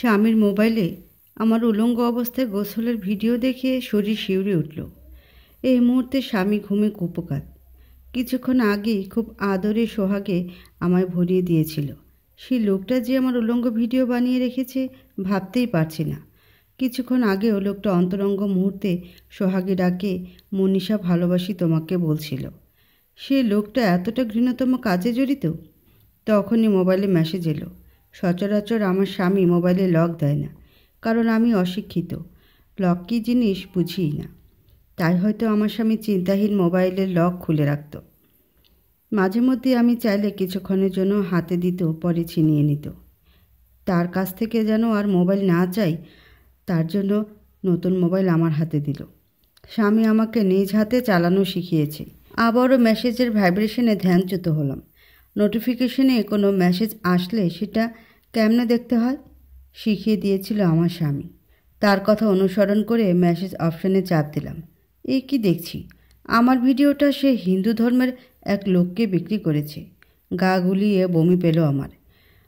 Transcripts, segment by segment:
স্বামীর মোবাইলে আমার উলঙ্গ অবস্থায় গোসলের ভিডিও দেখে শরীর শিউরে উঠল। এই মুহূর্তে স্বামী ঘুমে কুপোকাত। কিছুক্ষণ আগেই খুব আদরে সোহাগে আমায় ভরিয়ে দিয়েছিল। সেই লোকটা যে আমার উলঙ্গ ভিডিও বানিয়ে রেখেছে ভাবতেই পারছি না। কিছুক্ষণ আগেও লোকটা অন্তরঙ্গ মুহূর্তে সোহাগে ডাকে মনীষা ভালোবাসি তোমাকে বলছিল। সে লোকটা এতটা ঘৃণতম কাজে জড়িত। তখনই মোবাইলে মেসেজ এলো। সচরাচর আমার স্বামী মোবাইলে লক দেয় না, কারণ আমি অশিক্ষিত, লক কী জিনিস বুঝিই না। তাই হয়তো আমার স্বামী চিন্তাহীন মোবাইলের লক খুলে রাখত। মাঝে মধ্যে আমি চাইলে কিছুক্ষণের জন্য হাতে দিত, পরে ছিনিয়ে নিত। তার কাছ থেকে যেন আর মোবাইল না চাই, তার জন্য নতুন মোবাইল আমার হাতে দিল। স্বামী আমাকে নিজ হাতে চালানো শিখিয়েছে। আবারও মেসেজের ভাইব্রেশনে ধ্যানচ্যুত হলাম। নোটিফিকেশনে কোনো মেসেজ আসলে সেটা কেমনে দেখতে হয় শিখিয়ে দিয়েছিল আমার স্বামী। তার কথা অনুসরণ করে মেসেজ অপশানে চাপ দিলাম। এই কি দেখছি, আমার ভিডিওটা সে হিন্দু ধর্মের এক লোককে বিক্রি করেছে। গা গুলিয়ে বমি পেল আমার।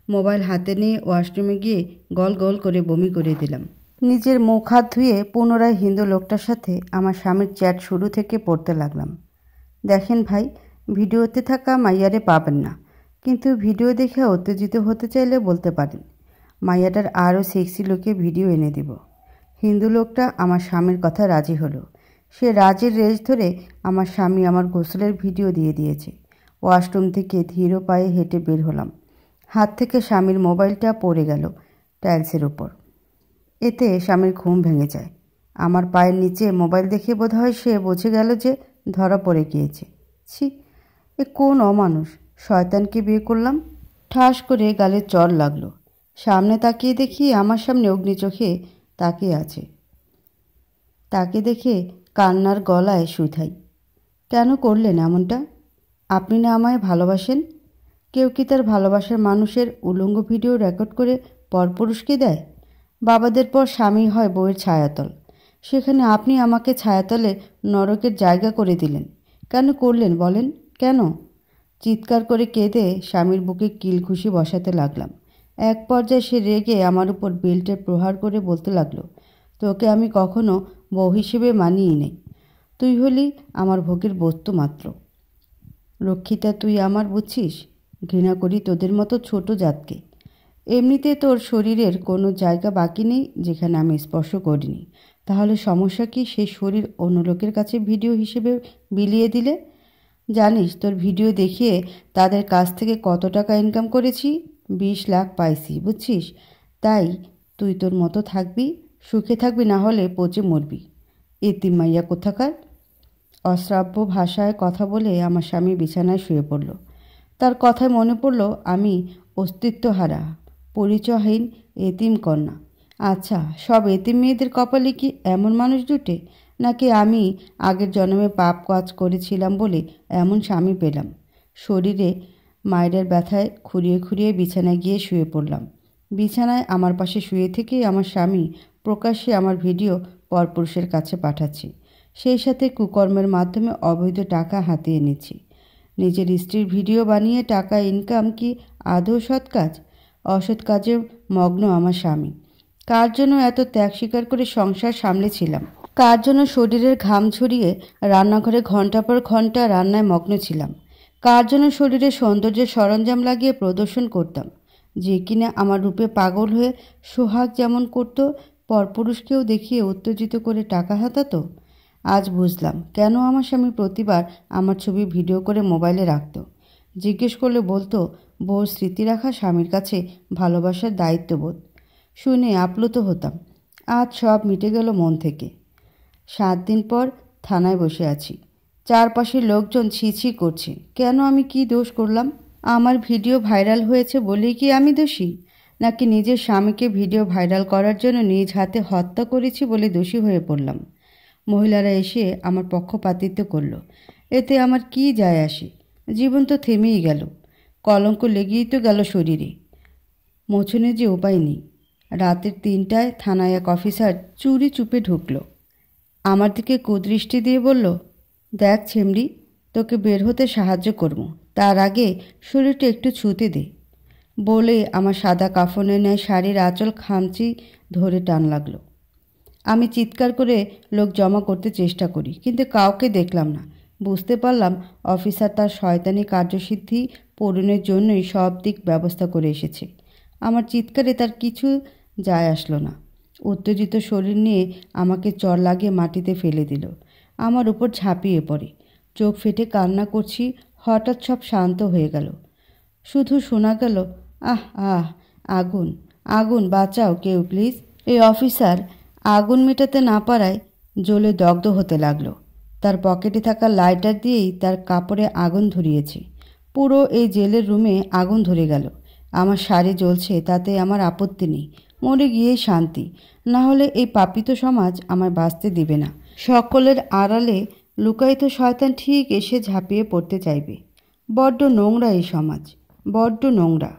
মোবাইল হাতে নিয়ে ওয়াশরুমে গিয়ে গল গল করে বমি করে দিলাম। নিজের মুখ হাত ধুয়ে পুনরায় হিন্দু লোকটার সাথে আমার স্বামীর চ্যাট শুরু থেকে পড়তে লাগলাম। দেখেন ভাই, ভিডিওতে থাকা মাইয়ারে পাবেন না, কিন্তু ভিডিও দেখে উত্তেজিত হতে চাইলে বলতে পারেন। মাইয়াটার আরও সেক্সি লোকে ভিডিও এনে দিব। হিন্দু লোকটা আমার স্বামীর কথা রাজি হলো। সে রাজির রেশ ধরে আমার স্বামী আমার গোসলের ভিডিও দিয়ে দিয়েছে। ওয়াশরুম থেকে ধীর পায়ে হেঁটে বের হলাম। হাত থেকে স্বামীর মোবাইলটা পড়ে গেল টাইলসের উপর। এতে স্বামীর ঘুম ভেঙে যায়। আমার পায়ের নিচে মোবাইল দেখে বোধহয় সে বুঝে গেল যে ধরা পড়ে গিয়েছে। ছি, এ কোন অমানুষ! শয়তানকে বিয়ে করলাম। ঠাস করে গালে চড় লাগলো। সামনে তাকিয়ে দেখি আমার সামনে অগ্নি চোখে তাকিয়ে আছে। তাকে দেখে কান্নার গলায় শুধাই, কেন করলেন এমনটা? আপনি না আমায় ভালোবাসেন? কেউ কি তার ভালোবাসার মানুষের উলঙ্গ ভিডিও রেকর্ড করে পরপুরুষকে দেয়? বাবাদের পর স্বামী হয় বউয়ের ছায়াতল। সেখানে আপনি আমাকে ছায়াতলে নরকের জায়গা করে দিলেন। কেন করলেন বলেন, কেন? চিৎকার করে কেঁদে স্বামীর বুকে কিলঘুষি বসাতে লাগলাম। এক পর্যায়ে সে রেগে আমার উপর বেল্টের প্রহার করে বলতে লাগলো, তোকে আমি কখনো বউ হিসেবে মানিয়ে নেই। তুই হলি আমার ভোগের বস্তু মাত্র। রক্ষিতা, তুই আমার বুঝছিস? ঘৃণা করি তোদের মতো ছোট জাতকে। এমনিতে তোর শরীরের কোনো জায়গা বাকি নেই যেখানে আমি স্পর্শ করিনি। তাহলে সমস্যা কি সেই শরীর অন্য লোকের কাছে ভিডিও হিসেবে বিলিয়ে দিলে? জানিস তোর ভিডিও দেখিয়ে তাদের কাছ থেকে কত টাকা ইনকাম করেছি? 20 লাখ পাইছি, বুঝছিস? তাই তুই তোর মতো থাকবি, সুখে থাকবি, না হলে পচে মরবি। এতিম মাইয়া কোথাকার! অশ্রাব্য ভাষায় কথা বলে আমার স্বামী বিছানায় শুয়ে পড়ল। তার কথায় মনে পড়ল আমি অস্তিত্বহারা, পরিচয়হীন এতিম কন্যা। আচ্ছা, সব এতিম মেয়েদের কপালে কি এমন মানুষ জুটে, নাকি আমি আগের জন্মে পাপ কাজ করেছিলাম বলে এমন স্বামী পেলাম? শরীরে মায়ের ব্যথায় খুঁড়িয়ে খুঁড়িয়ে বিছানায় গিয়ে শুয়ে পড়লাম। বিছানায় আমার পাশে শুয়ে থেকেই আমার স্বামী প্রকাশ্যে আমার ভিডিও পরপুরুষের কাছে পাঠাচ্ছে। সেই সাথে কুকর্মের মাধ্যমে অবৈধ টাকা হাতিয়ে নিচ্ছি। নিজের স্ত্রীর ভিডিও বানিয়ে টাকা ইনকাম কি আদৌ সৎ কাজ? অসৎ কাজে মগ্ন আমার স্বামী। কার জন্য এত ত্যাগ স্বীকার করে সংসার সামলেছিলাম? কার জন্য শরীরের ঘাম ঝরিয়ে রান্নাঘরে ঘন্টা পর ঘন্টা রান্নায় মগ্ন ছিলাম? কার জন্য শরীরে সৌন্দর্যের সরঞ্জাম লাগিয়ে প্রদর্শন করতাম, যে কিনা আমার রূপে পাগল হয়ে সোহাগ যেমন করত পরপুরুষকেও দেখিয়ে উত্তেজিত করে টাকা হাতাতো? আজ বুঝলাম কেন আমার স্বামী প্রতিবার আমার ছবি ভিডিও করে মোবাইলে রাখত। জিজ্ঞেস করলে বলতো বউর স্মৃতি রাখা স্বামীর কাছে ভালোবাসার দায়িত্ববোধ। শুনে আপ্লুত হতাম। আজ সব মিটে গেল মন থেকে। 7 দিন পর থানায় বসে আছি। চারপাশের লোকজন ছি ছি করছে। কেন, আমি কি দোষ করলাম? আমার ভিডিও ভাইরাল হয়েছে বলেই কি আমি দোষী? নাকি নিজের স্বামীকে ভিডিও ভাইরাল করার জন্য নিজ হাতে হত্যা করেছি বলে দোষী হয়ে পড়লাম? মহিলারা এসে আমার পক্ষপাতিত্ব করলো। এতে আমার কি যায় আসে? জীবন তো থেমেই গেল। কলঙ্ক লেগেই তো গেল শরীরে। মোছনের যে উপায় নেই। রাতের 3টায় থানায় এক অফিসার চুরি চুপে ঢুকলো। আমার দিকে কুদৃষ্টি দিয়ে বলল, দেখ ছেমরি, তোকে বের হতে সাহায্য করব, তার আগে শরীরটা একটু ছুঁতে দে। বলে আমার সাদা কাফনের ন্যায় শাড়ির আঁচল খামচি ধরে টান লাগলো। আমি চিৎকার করে লোক জমা করতে চেষ্টা করি, কিন্তু কাউকে দেখলাম না। বুঝতে পারলাম অফিসার তার শয়তানি কার্যসিদ্ধি পূরণের জন্যই সব দিক ব্যবস্থা করে এসেছে। আমার চিৎকারে তার কিছু যায় আসলো না। উত্তেজিত শরীর নিয়ে আমাকে চড় লাগিয়ে মাটিতে ফেলে দিল। আমার উপর ঝাঁপিয়ে পড়ে। চোখ ফেটে কান্না করছি। হঠাৎ সব শান্ত হয়ে গেল। শুধু শোনা গেল, আহ আহ, আগুন আগুন, বাঁচাও কেউ প্লিজ। এই অফিসার আগুন মেটাতে না পারায় জ্বলে দগ্ধ হতে লাগলো। তার পকেটে থাকা লাইটার দিয়েই তার কাপড়ে আগুন ধরিয়েছে। পুরো এই জেলের রুমে আগুন ধরে গেল। আমার শাড়ি জ্বলছে, তাতে আমার আপত্তি নেই। মরে গিয়েই শান্তি, না হলে এই পাপিত সমাজ আমায় বাঁচতে দিবে না। সকলের আড়ালে লুকায়িত শয়তান ঠিক এসে ঝাঁপিয়ে পড়তে চাইবে। বড্ড নোংরা এই সমাজ, বড্ড নোংরা।